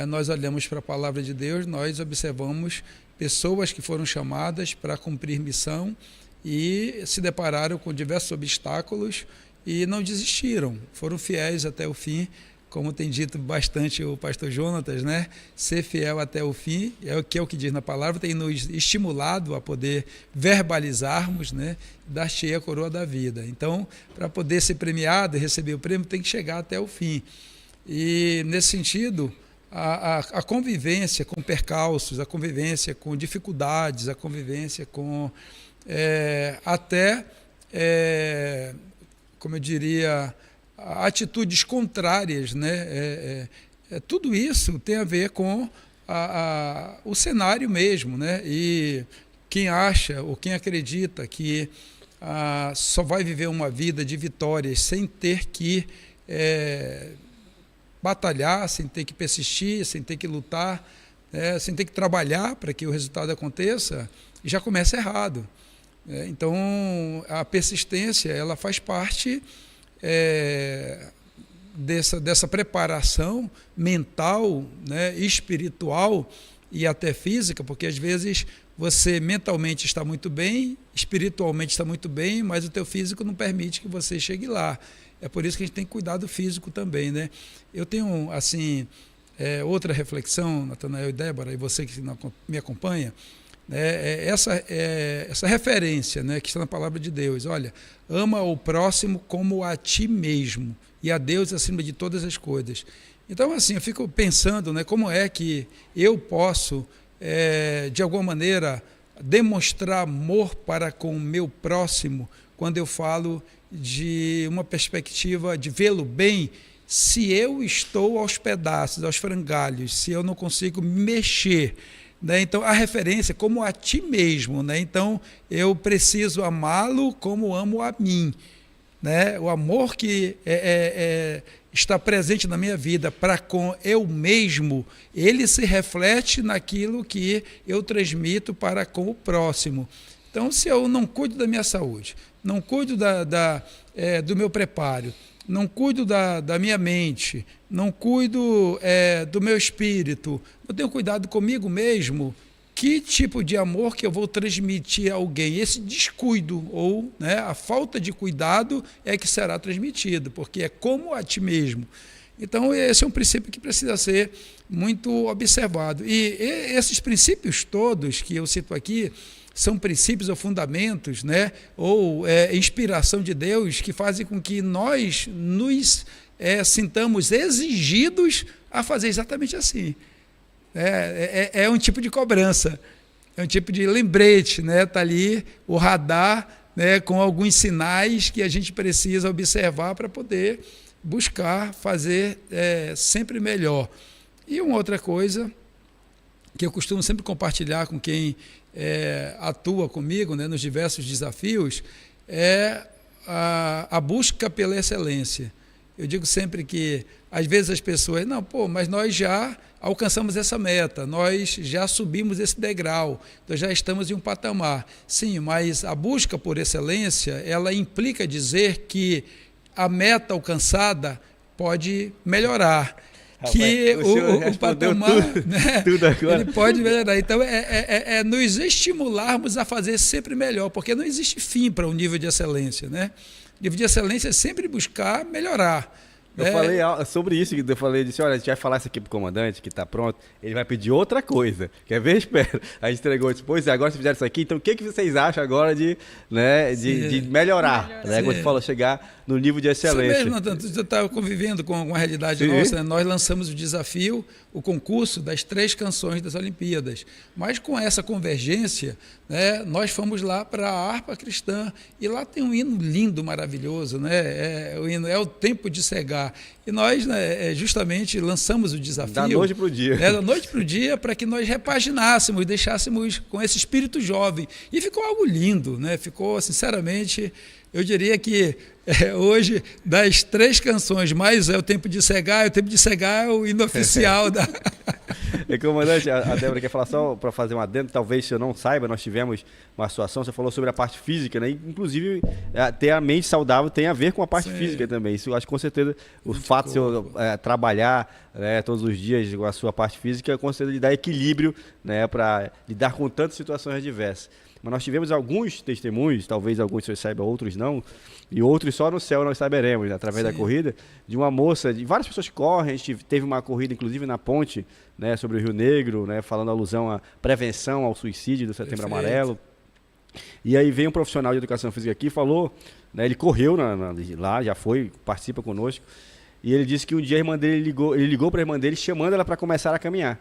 nós olhamos para a palavra de Deus, nós observamos pessoas que foram chamadas para cumprir missão e se depararam com diversos obstáculos e não desistiram, foram fiéis até o fim. Como tem dito bastante o pastor Jonatas, né? Ser fiel até o fim, é o que diz na palavra, tem nos estimulado a poder verbalizarmos, né? Dar cheia a coroa da vida. Então, para poder ser premiado e receber o prêmio, tem que chegar até o fim. E, nesse sentido, a convivência com percalços, a convivência com dificuldades, a convivência com como eu diria, atitudes contrárias, né? Tudo isso tem a ver com o cenário mesmo, né? E quem acha ou quem acredita que só vai viver uma vida de vitórias sem ter que batalhar, sem ter que persistir, sem ter que lutar, sem ter que trabalhar para que o resultado aconteça, já começa errado. Então, a persistência, ela faz parte dessa preparação mental, né, espiritual e até física, porque às vezes você mentalmente está muito bem, espiritualmente está muito bem, mas o teu físico não permite que você chegue lá. É por isso que a gente tem que cuidar do físico também, né? Eu tenho, assim, outra reflexão, Natanael e Débora, e você que me acompanha, essa referência, né, que está na palavra de Deus. Olha, ama o próximo como a ti mesmo e a Deus acima de todas as coisas. Então, assim, eu fico pensando, né, como é que eu posso, de alguma maneira, demonstrar amor para com o meu próximo quando eu falo de uma perspectiva de vê-lo bem, se eu estou aos pedaços, aos frangalhos, se eu não consigo mexer. Né? Então, a referência é como a ti mesmo. Né? Então, eu preciso amá-lo como amo a mim. Né? O amor que está presente na minha vida para com eu mesmo, ele se reflete naquilo que eu transmito para com o próximo. Então, se eu não cuido da minha saúde, não cuido do meu preparo, não cuido da minha mente, não cuido do meu espírito, não tenho cuidado comigo mesmo, que tipo de amor que eu vou transmitir a alguém? Esse descuido ou, né, a falta de cuidado é que será transmitido, porque é como a ti mesmo. Então, esse é um princípio que precisa ser muito observado. E esses princípios todos que eu cito aqui são princípios ou fundamentos, né, ou inspiração de Deus que fazem com que nós nos sintamos exigidos a fazer exatamente assim. É um tipo de cobrança, é um tipo de lembrete, né? Está ali o radar, né, com alguns sinais que a gente precisa observar para poder buscar fazer sempre melhor. E uma outra coisa que eu costumo sempre compartilhar com quem atua comigo, né, nos diversos desafios, é a busca pela excelência. Eu digo sempre que, às vezes, as pessoas, mas nós já alcançamos essa meta, nós já subimos esse degrau, nós já estamos em um patamar. Sim, mas a busca por excelência, ela implica dizer que a meta alcançada pode melhorar. Que o patamar tudo ele pode melhorar. Então, é nos estimularmos a fazer sempre melhor, porque não existe fim para o nível de excelência, né? O nível de excelência é sempre buscar melhorar. Eu falei sobre isso, disse, olha, a gente vai falar isso aqui pro comandante, que está pronto, ele vai pedir outra coisa. Quer ver? Espera. A gente entregou depois, agora vocês fizeram isso aqui, então o que vocês acham agora de melhorar? Né? Quando você falou, chegar no nível de excelência. Isso mesmo, você está convivendo com uma realidade nossa, né? Nós lançamos o desafio, o concurso das 3 canções das Olimpíadas. Mas com essa convergência, né, nós fomos lá para a harpa cristã, e lá tem um hino lindo, maravilhoso, né? O hino é o tempo de cegar. E nós, né, justamente lançamos o desafio. Da noite para o dia. Da noite para o dia, para que nós repaginássemos, deixássemos com esse espírito jovem. E ficou algo lindo, né? Ficou, sinceramente, eu diria que hoje, das 3 canções, mais é o tempo de cegar é o hino oficial da... Comandante, a Débora quer falar só para fazer um adendo, talvez eu não saiba, nós tivemos uma situação, você falou sobre a parte física, né? Inclusive, ter a mente saudável tem a ver com a parte física também. Isso eu acho que com certeza o fato de você trabalhar, né, todos os dias com a sua parte física, com certeza lhe dá equilíbrio, né, para lidar com tantas situações adversas. Mas nós tivemos alguns testemunhos, talvez alguns vocês saibam, outros não, e outros só no céu nós saberemos, né, através da corrida, de uma moça, de várias pessoas que correm. A gente teve uma corrida, inclusive, na ponte, né, sobre o Rio Negro, né, falando alusão à prevenção ao suicídio do Setembro Amarelo. E aí veio um profissional de educação física aqui e falou, né, ele correu lá, já foi, participa conosco, e ele disse que um dia a irmã dele ele ligou para a irmã dele chamando ela para começar a caminhar.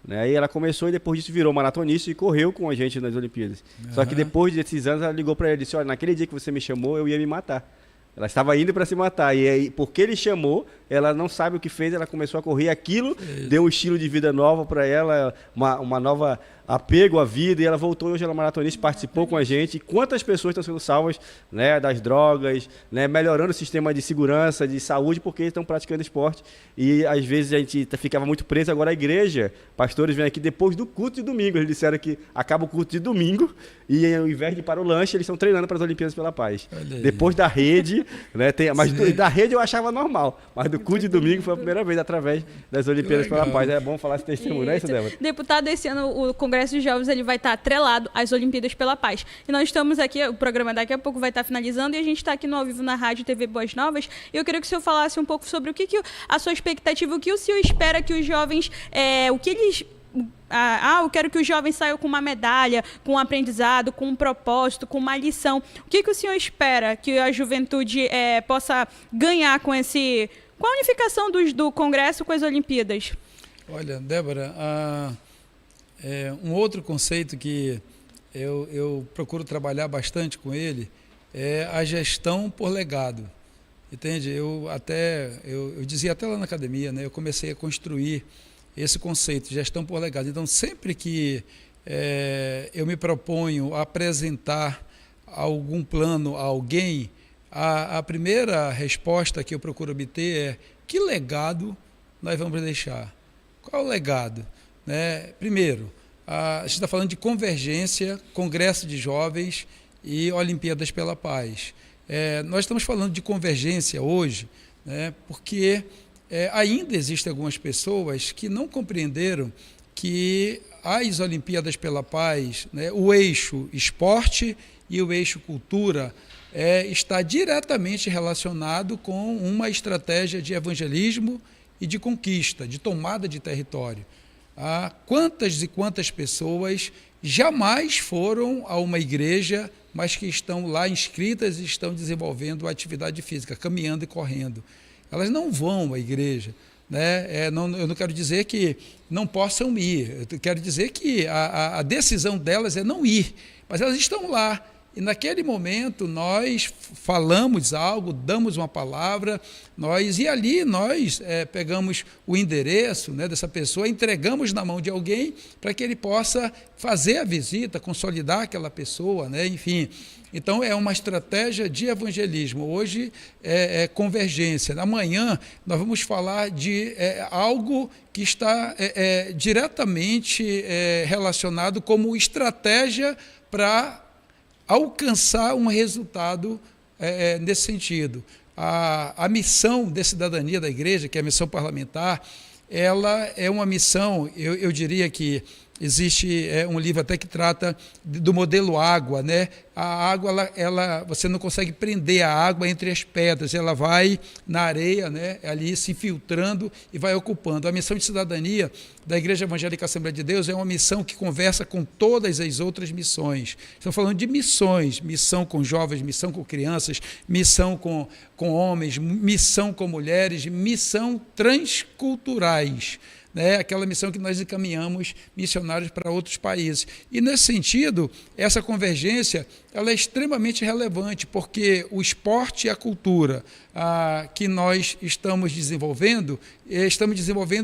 Né? Aí ela começou e depois disso virou maratonista e correu com a gente nas Olimpíadas. Só que depois desses anos ela ligou para ele e disse, olha, naquele dia que você me chamou eu ia me matar. Ela estava indo para se matar, e aí, porque ele chamou, ela não sabe o que fez, ela começou a correr, aquilo deu um estilo de vida novo para ela, uma nova apego à vida, e ela voltou, hoje ela é maratonista, participou com a gente. E quantas pessoas estão sendo salvas, né, das drogas, né, melhorando o sistema de segurança, de saúde, porque estão praticando esporte. E às vezes a gente ficava muito preso. Agora a igreja, pastores vêm aqui depois do culto de domingo, eles disseram que acaba o culto de domingo, e ao invés de ir para o lanche, eles estão treinando para as Olimpíadas pela Paz. Depois da rede, né, mas da rede eu achava normal, mas do culto de domingo foi a primeira vez através das Olimpíadas pela Paz. É bom falar esse testemunho, não é isso, Débora? Deputado, esse ano o Congresso de Jovens ele vai estar atrelado às Olimpíadas pela Paz. E nós estamos aqui, o programa daqui a pouco vai estar finalizando, e a gente está aqui no Ao Vivo na Rádio TV Boas Novas, e eu queria que o senhor falasse um pouco sobre o que a sua expectativa, o que o senhor espera que os jovens, o que eles... eu quero que os jovens saiam com uma medalha, com um aprendizado, com um propósito, com uma lição. O que o senhor espera que a juventude possa ganhar com a unificação do Congresso com as Olimpíadas? Olha, Débora, um outro conceito que eu procuro trabalhar bastante com ele é a gestão por legado. Entende? Eu dizia até lá na academia, né, eu comecei a construir esse conceito de gestão por legado. Então, sempre que eu me proponho a apresentar algum plano a alguém, a primeira resposta que eu procuro obter é: que legado nós vamos deixar? Qual é o legado? Né? Primeiro, a gente está falando de convergência, Congresso de Jovens e Olimpíadas pela Paz. Nós estamos falando de convergência hoje, né, porque ainda existem algumas pessoas que não compreenderam que as Olimpíadas pela Paz, né, o eixo esporte e o eixo cultura está diretamente relacionado com uma estratégia de evangelismo e de conquista, de tomada de território. Quantas e quantas pessoas jamais foram a uma igreja, mas que estão lá inscritas e estão desenvolvendo atividade física, caminhando e correndo. Elas não vão à igreja, né? Eu não quero dizer que não possam ir, eu quero dizer que a decisão delas é não ir, mas elas estão lá. E naquele momento nós falamos algo, damos uma palavra, e ali nós pegamos o endereço, né, dessa pessoa, entregamos na mão de alguém para que ele possa fazer a visita, consolidar aquela pessoa, né, enfim. Então é uma estratégia de evangelismo. Hoje é convergência. Amanhã nós vamos falar de algo que está diretamente relacionado como estratégia para alcançar um resultado nesse sentido. A missão de cidadania da igreja, que é a missão parlamentar, ela é uma missão, eu diria que existe um livro até que trata do modelo água, né? A água, você não consegue prender a água entre as pedras, ela vai na areia, né? Ali se filtrando e vai ocupando. A missão de cidadania da Igreja Evangélica Assembleia de Deus é uma missão que conversa com todas as outras missões. Estamos falando de missões, missão com jovens, missão com crianças, missão com homens, missão com mulheres, missão transculturais. Né, aquela missão que nós encaminhamos missionários para outros países. E, nesse sentido, essa convergência ela é extremamente relevante, porque o esporte e a cultura que nós estamos desenvolvendo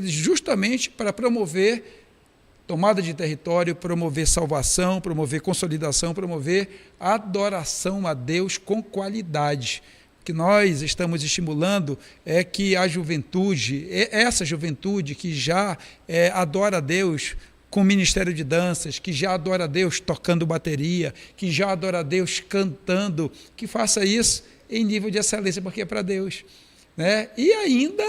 justamente para promover tomada de território, promover salvação, promover consolidação, promover adoração a Deus com qualidade. Que nós estamos estimulando é que a juventude, essa juventude que já adora a Deus com o ministério de danças, que já adora a Deus tocando bateria, que já adora a Deus cantando, que faça isso em nível de excelência, porque é para Deus. Né? E ainda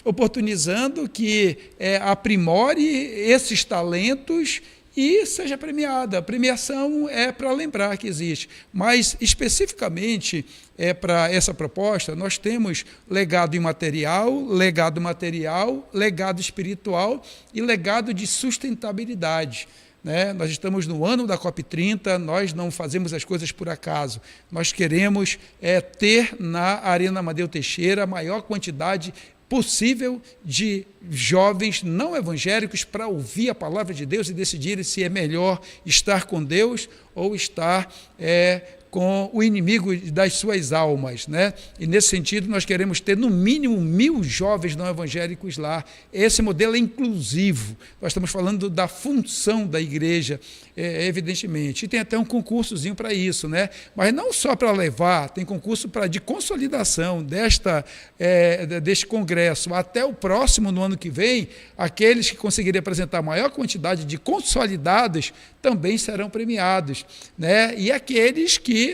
oportunizando que aprimore esses talentos e seja premiada. A premiação é para lembrar que existe. Mas, especificamente, para essa proposta, nós temos legado imaterial, legado material, legado espiritual e legado de sustentabilidade. Né? Nós estamos no ano da COP30, nós não fazemos as coisas por acaso. Nós queremos ter na Arena Amadeu Teixeira a maior quantidade possível de jovens não evangélicos para ouvir a palavra de Deus e decidirem se é melhor estar com Deus ou estar com o inimigo das suas almas, né? E nesse sentido nós queremos ter no mínimo 1.000 jovens não evangélicos lá. Esse modelo é inclusivo. Nós estamos falando da função da igreja, evidentemente. E tem até um concursozinho para isso, né? Mas não só para levar, tem concurso de consolidação deste congresso. Até o próximo, no ano que vem, aqueles que conseguirem apresentar a maior quantidade de consolidados também serão premiados, né? E aqueles que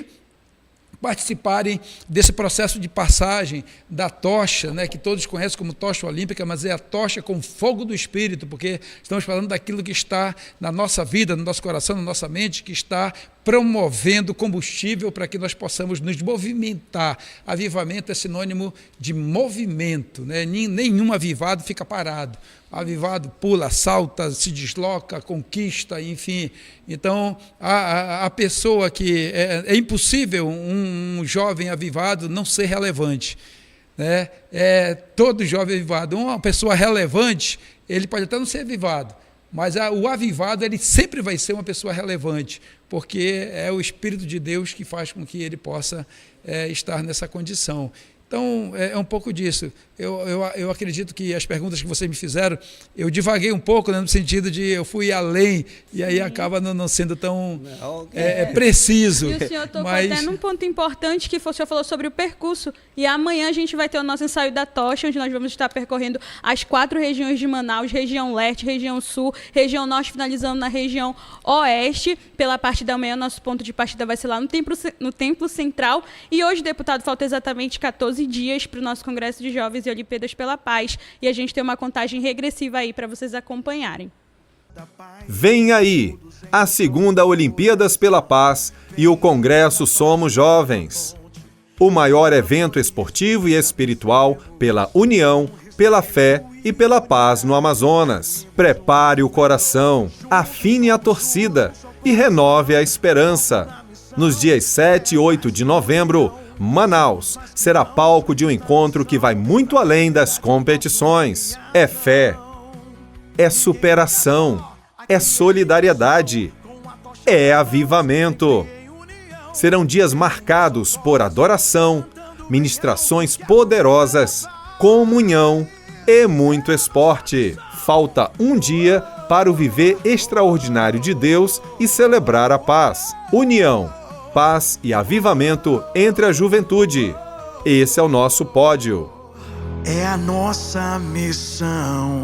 participarem desse processo de passagem da tocha, né, que todos conhecem como tocha olímpica, mas é a tocha com fogo do Espírito, porque estamos falando daquilo que está na nossa vida, no nosso coração, na nossa mente, que está promovendo combustível para que nós possamos nos movimentar. Avivamento é sinônimo de movimento, né? Nenhum avivado fica parado. Avivado pula, salta, se desloca, conquista, enfim. Então, a pessoa que... É impossível um jovem avivado não ser relevante. Né? Todo jovem avivado, uma pessoa relevante, ele pode até não ser avivado, mas o avivado ele sempre vai ser uma pessoa relevante, porque é o Espírito de Deus que faz com que ele possa estar nessa condição. Então, é um pouco disso. Eu acredito que as perguntas que vocês me fizeram, eu divaguei um pouco, né, no sentido de eu fui além, e aí acaba não sendo tão preciso. E o senhor tocou até num ponto importante, que o senhor falou sobre o percurso, e amanhã a gente vai ter o nosso ensaio da tocha, onde nós vamos estar percorrendo as 4 regiões de Manaus, região leste, região sul, região norte, finalizando na região oeste. Pela parte da manhã, nosso ponto de partida vai ser lá no Templo Central, e hoje, deputado, falta exatamente 14 dias para o nosso Congresso de Jovens e Olimpíadas pela Paz, e a gente tem uma contagem regressiva aí para vocês acompanharem. Vem aí, a segunda Olimpíadas pela Paz e o Congresso Somos Jovens. O maior evento esportivo e espiritual pela união, pela fé e pela paz no Amazonas. Prepare o coração, afine a torcida e renove a esperança. Nos dias 7 e 8 de novembro, Manaus será palco de um encontro que vai muito além das competições. É fé, é superação, é solidariedade, é avivamento. Serão dias marcados por adoração, ministrações poderosas, comunhão e muito esporte. Falta um dia para o viver extraordinário de Deus e celebrar a paz. União, paz e avivamento entre a juventude. Esse é o nosso pódio. É a nossa missão.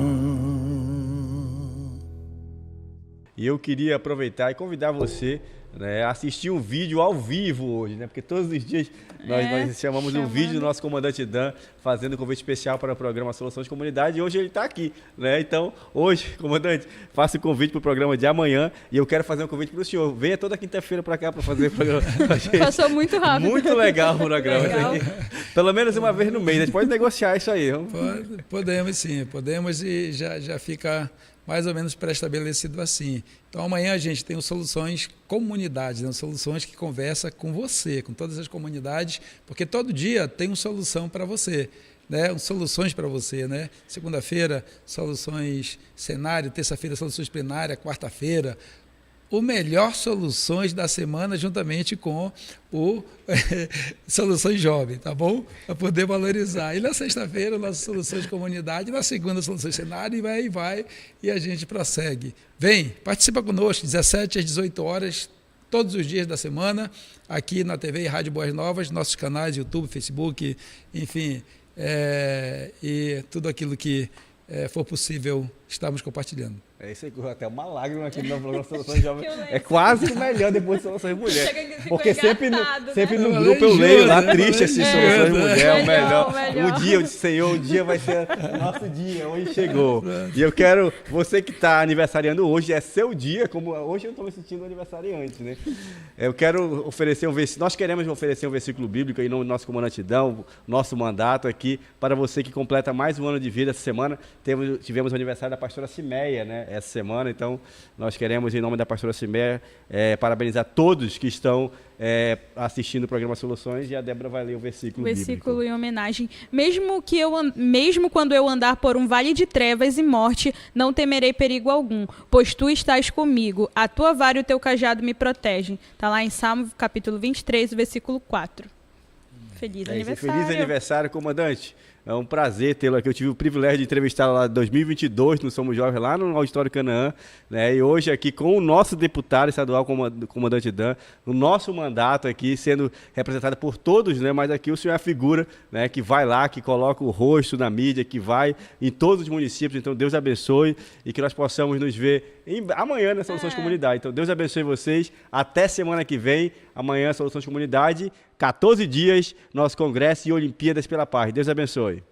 E eu queria aproveitar e convidar você, né, a assistir um vídeo ao vivo hoje, né? Porque todos os dias nós chamamos um vídeo do nosso comandante Dan fazendo um convite especial para o programa Soluções de Comunidade, e hoje ele está aqui, né? Então, hoje, comandante, faça o convite para o programa de amanhã, e eu quero fazer um convite para o senhor. Venha toda quinta-feira para cá para fazer o programa com a gente. Passou muito rápido. Muito legal o programa. Legal. Pelo menos uma vez no mês. A gente pode negociar isso aí. Podemos sim, podemos, e já fica mais ou menos pré-estabelecido assim. Então amanhã a gente tem o Soluções Comunidades, né? Soluções que conversa com você, com todas as comunidades, porque todo dia tem uma solução para você, né? Soluções para você, né? Segunda-feira, soluções cenário, terça-feira, soluções plenária, quarta-feira, o melhor soluções da semana juntamente com o Soluções Jovem, tá bom? Para poder valorizar. E na sexta-feira, nossas soluções de comunidade, na segunda, soluções cenário, e vai, e a gente prossegue. Vem, participa conosco, 17 às 18 horas, todos os dias da semana, aqui na TV e Rádio Boas Novas, nossos canais, YouTube, Facebook, enfim, e tudo aquilo que for possível, estamos compartilhando. É isso aí, até uma lágrima aqui no programa Soluções Jovens. É quase o melhor depois de Soluções Mulher. Porque sempre no grupo eu leio lá, triste assim, Soluções Mulher, o melhor. Um dia eu disse, Senhor, um dia vai ser nosso dia, hoje chegou. E eu quero, você que está aniversariando hoje, é seu dia, como hoje eu estou me sentindo aniversariante, né? Eu quero oferecer nós queremos oferecer um versículo bíblico aí no nosso comandante Dão, nosso mandato aqui, para você que completa mais um ano de vida essa semana. Tivemos o aniversário da pastora Cimeia, né? Essa semana, então nós queremos, em nome da pastora Cimeia, parabenizar todos que estão assistindo o programa Soluções, e a Débora vai ler o versículo bíblico. Em homenagem. Mesmo quando eu andar por um vale de trevas e morte, não temerei perigo algum, pois tu estás comigo, a tua vara e o teu cajado me protegem. Está lá em Salmo, capítulo 23, versículo 4. Feliz aniversário. Feliz aniversário, comandante. É um prazer tê-lo aqui. Eu tive o privilégio de entrevistá-lo lá em 2022, no Somos Jovens, lá no Auditório Canaã, né? E hoje aqui com o nosso deputado estadual, comandante Dan, no nosso mandato aqui, sendo representado por todos, né? Mas aqui o senhor é a figura, né, que vai lá, que coloca o rosto na mídia, que vai em todos os municípios. Então, Deus abençoe e que nós possamos nos ver amanhã na Soluções de Comunidade. Então, Deus abençoe vocês. Até semana que vem. Amanhã, Soluções de Comunidade. 14 dias, nosso Congresso e Olimpíadas pela Paz. Deus abençoe.